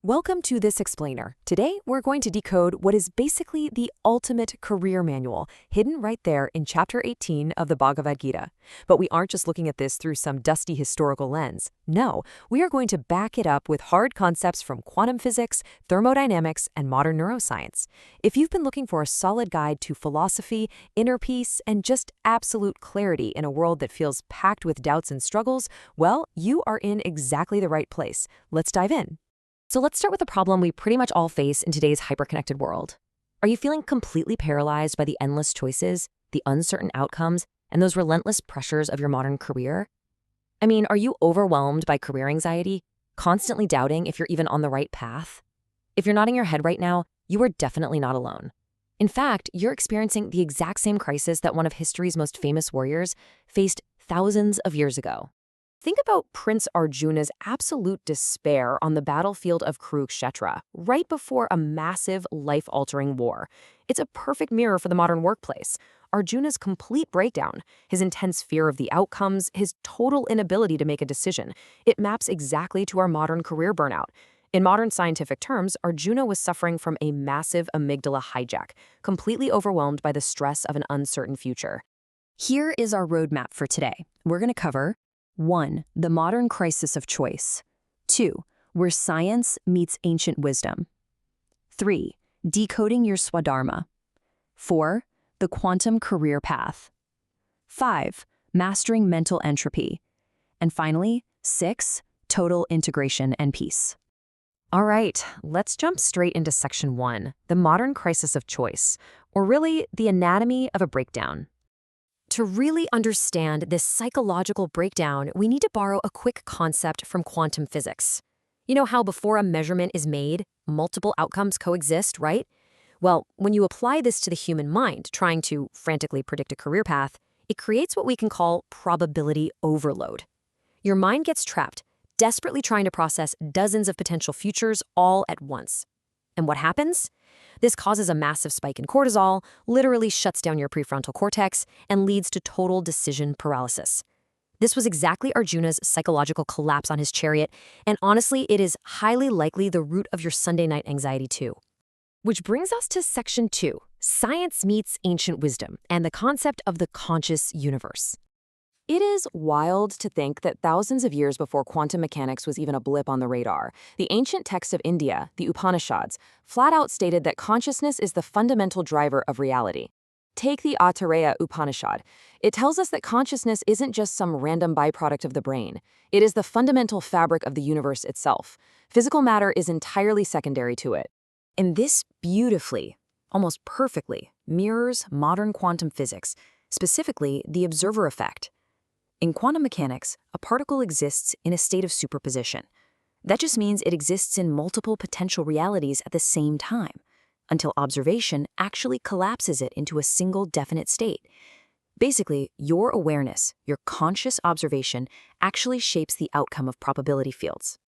Welcome to this explainer. Today, we're going to decode what is basically the ultimate career manual, hidden right there in chapter 18 of the Bhagavad Gita. But we aren't just looking at this through some dusty historical lens. No, we are going to back it up with hard concepts from quantum physics, thermodynamics, and modern neuroscience. If you've been looking for a solid guide to philosophy, inner peace, and just absolute clarity in a world that feels packed with doubts and struggles, well, you are in exactly the right place. Let's dive in. So let's start with a problem we pretty much all face in today's hyperconnected world. Are you feeling completely paralyzed by the endless choices, the uncertain outcomes, and those relentless pressures of your modern career? I mean, are you overwhelmed by career anxiety, constantly doubting if you're even on the right path? If you're nodding your head right now, you are definitely not alone. In fact, you're experiencing the exact same crisis that one of history's most famous warriors faced thousands of years ago. Think about Prince Arjuna's absolute despair on the battlefield of Kurukshetra, right before a massive, life-altering war. It's a perfect mirror for the modern workplace. Arjuna's complete breakdown, his intense fear of the outcomes, his total inability to make a decision, it maps exactly to our modern career burnout. In modern scientific terms, Arjuna was suffering from a massive amygdala hijack, completely overwhelmed by the stress of an uncertain future. Here is our roadmap for today. We're going to cover 1. The modern crisis of choice. 2. Where science meets ancient wisdom. 3. Decoding your Swadharma. 4. The quantum career path. 5. Mastering mental entropy. And finally, 6. Total integration and peace. All right, let's jump straight into section 1, the modern crisis of choice, or really the anatomy of a breakdown. To really understand this psychological breakdown, we need to borrow a quick concept from quantum physics. You know how before a measurement is made, multiple outcomes coexist, right? Well, when you apply this to the human mind, trying to frantically predict a career path, it creates what we can call probability overload. Your mind gets trapped, desperately trying to process dozens of potential futures all at once. And what happens? This causes a massive spike in cortisol, literally shuts down your prefrontal cortex, and leads to total decision paralysis. This was exactly Arjuna's psychological collapse on his chariot, and honestly, it is highly likely the root of your Sunday night anxiety too. Which brings us to section 2, science meets ancient wisdom, and the concept of the conscious universe. It is wild to think that thousands of years before quantum mechanics was even a blip on the radar, the ancient texts of India, the Upanishads, flat out stated that consciousness is the fundamental driver of reality. Take the Aitareya Upanishad. It tells us that consciousness isn't just some random byproduct of the brain. It is the fundamental fabric of the universe itself. Physical matter is entirely secondary to it. And this beautifully, almost perfectly, mirrors modern quantum physics, specifically the observer effect. In quantum mechanics, a particle exists in a state of superposition. That just means it exists in multiple potential realities at the same time, until observation actually collapses it into a single definite state. Basically, your awareness, your conscious observation, actually shapes the outcome of probability fields.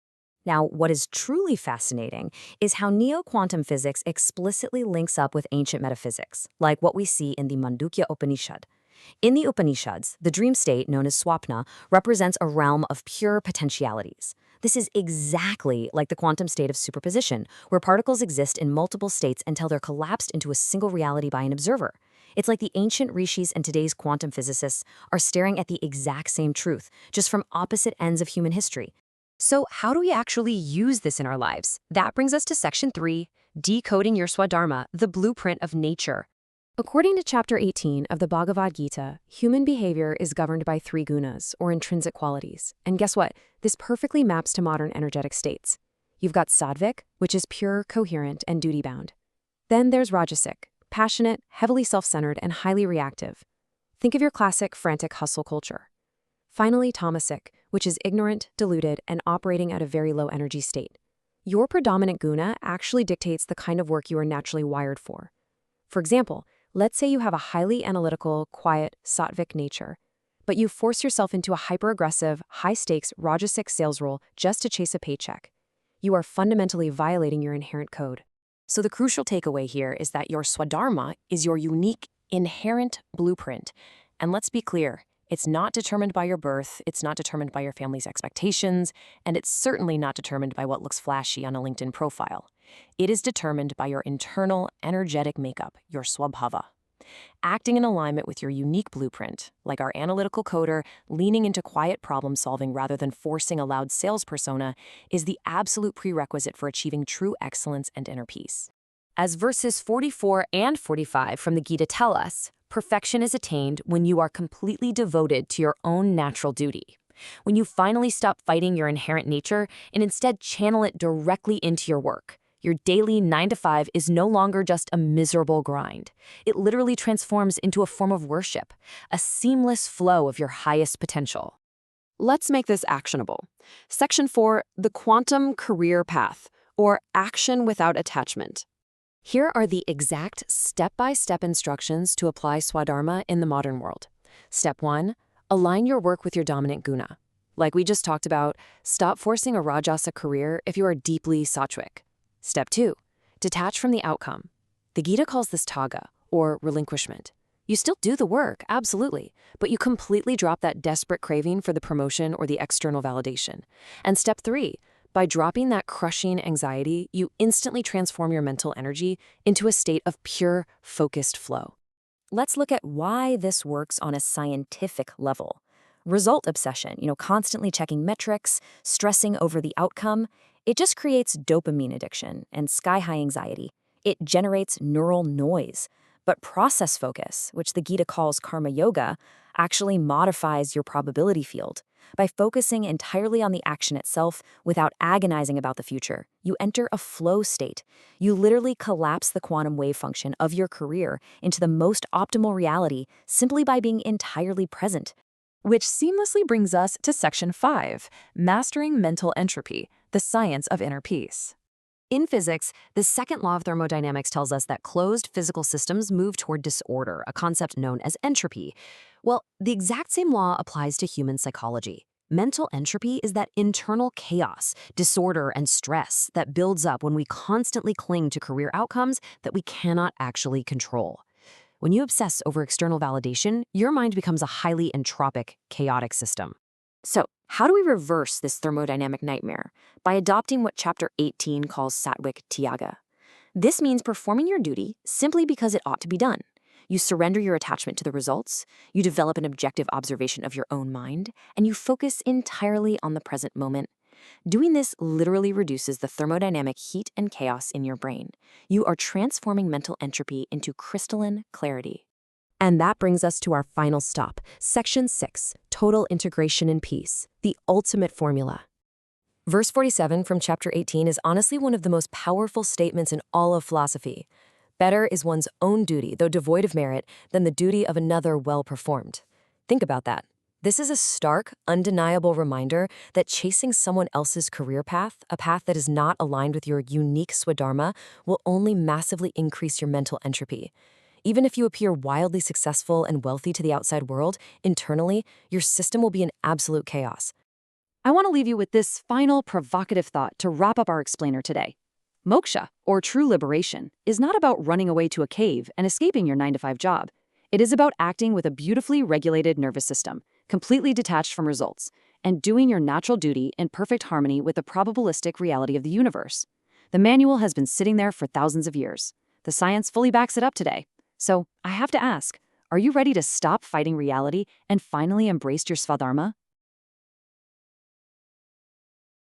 Now, what is truly fascinating is how neo-quantum physics explicitly links up with ancient metaphysics, like what we see in the Mandukya Upanishad. In the Upanishads, the dream state, known as Swapna, represents a realm of pure potentialities. This is exactly like the quantum state of superposition, where particles exist in multiple states until they're collapsed into a single reality by an observer. It's like the ancient rishis and today's quantum physicists are staring at the exact same truth, just from opposite ends of human history. So how do we actually use this in our lives? That brings us to section 3, Decoding your Swadharma, the blueprint of nature. According to chapter 18 of the Bhagavad Gita, human behavior is governed by 3 gunas, or intrinsic qualities. And guess what? This perfectly maps to modern energetic states. You've got Sattvic, which is pure, coherent, and duty-bound. Then there's Rajasic, passionate, heavily self-centered, and highly reactive. Think of your classic frantic hustle culture. Finally, Tamasic, which is ignorant, deluded, and operating at a very low energy state. Your predominant guna actually dictates the kind of work you are naturally wired for. For example, let's say you have a highly analytical, quiet, sattvic nature, but you force yourself into a hyper-aggressive, high-stakes, rajasic sales role just to chase a paycheck. You are fundamentally violating your inherent code. So the crucial takeaway here is that your Swadharma is your unique, inherent blueprint. And let's be clear, It's not determined by your birth, it's not determined by your family's expectations, and it's certainly not determined by what looks flashy on a LinkedIn profile. It is determined by your internal, energetic makeup, your Swabhava. Acting in alignment with your unique blueprint, like our analytical coder leaning into quiet problem solving rather than forcing a loud sales persona, is the absolute prerequisite for achieving true excellence and inner peace. As verses 44 and 45 from the Gita tell us, perfection is attained when you are completely devoted to your own natural duty. When you finally stop fighting your inherent nature and instead channel it directly into your work. Your daily 9 to 5 is no longer just a miserable grind. It literally transforms into a form of worship, a seamless flow of your highest potential. Let's make this actionable. Section 4, the quantum career path, or action without attachment. Here are the exact step-by-step instructions to apply Swadharma in the modern world. Step 1, align your work with your dominant Guna. Like we just talked about, stop forcing a Rajasa career if you are deeply Sattwic. Step 2, detach from the outcome. The Gita calls this taga, or relinquishment. You still do the work, absolutely, but you completely drop that desperate craving for the promotion or the external validation. And step 3, by dropping that crushing anxiety, you instantly transform your mental energy into a state of pure, focused flow. Let's look at why this works on a scientific level. Result obsession, constantly checking metrics, stressing over the outcome, it just creates dopamine addiction and sky-high anxiety. It generates neural noise. But process focus, which the Gita calls karma yoga, actually modifies your probability field. By focusing entirely on the action itself without agonizing about the future, you enter a flow state. You literally collapse the quantum wave function of your career into the most optimal reality simply by being entirely present. Which seamlessly brings us to Section 5, Mastering Mental Entropy, the Science of Inner Peace. In physics, the second law of thermodynamics tells us that closed physical systems move toward disorder, a concept known as entropy. Well, the exact same law applies to human psychology. Mental entropy is that internal chaos, disorder, and stress that builds up when we constantly cling to career outcomes that we cannot actually control. When you obsess over external validation, your mind becomes a highly entropic, chaotic system. So, how do we reverse this thermodynamic nightmare? By adopting what Chapter 18 calls Sattwic Tyaga. This means performing your duty simply because it ought to be done. You surrender your attachment to the results, you develop an objective observation of your own mind, and you focus entirely on the present moment. Doing this literally reduces the thermodynamic heat and chaos in your brain. You are transforming mental entropy into crystalline clarity. And that brings us to our final stop, Section 6, Total Integration and Peace, the ultimate formula. Verse 47 from Chapter 18 is honestly one of the most powerful statements in all of philosophy. Better is one's own duty, though devoid of merit, than the duty of another well performed. Think about that. This is a stark, undeniable reminder that chasing someone else's career path, a path that is not aligned with your unique Swadharma, will only massively increase your mental entropy. Even if you appear wildly successful and wealthy to the outside world, internally, your system will be in absolute chaos. I want to leave you with this final provocative thought to wrap up our explainer today. Moksha, or true liberation, is not about running away to a cave and escaping your 9-to-5 job. It is about acting with a beautifully regulated nervous system, completely detached from results, and doing your natural duty in perfect harmony with the probabilistic reality of the universe. The manual has been sitting there for thousands of years. The science fully backs it up today. So, I have to ask, are you ready to stop fighting reality and finally embrace your Swadharma?